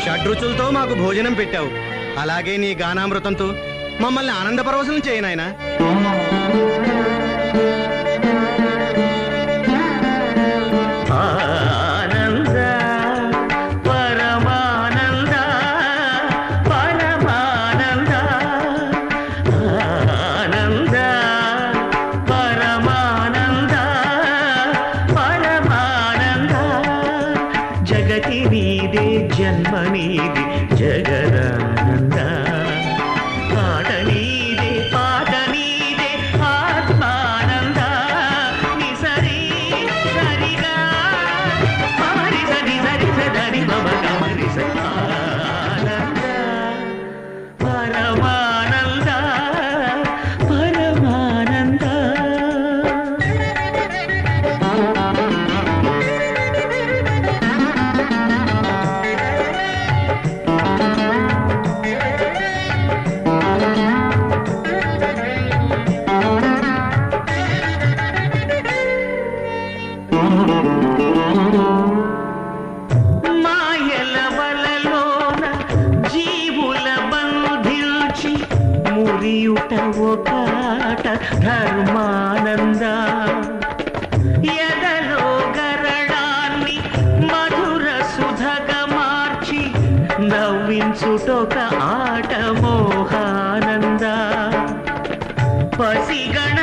షడ్రుచులతో మాకు భోజనం పెట్టావు. అలాగే నీ గానామృతంతో మమ్మల్ని ఆనందపరవశం చేయి నాయనా. జగతి నీదే జన్మ నీది జగదానంద పాట నీదే పాట నీదే ఆత్మానంద నిసరి సరిగా మమరి సరి సరి సరి మమ గమరి ఆనంద పరమానంద పరమానంద. మాయల వలలోన జీవుల బంధించి మురియుట ఒకట ధర్మానంద ఎదలో గరడాన్ని మధుర సుధగా మార్చి నవ్వించుటొక ఆట మోహానంద పసిగణ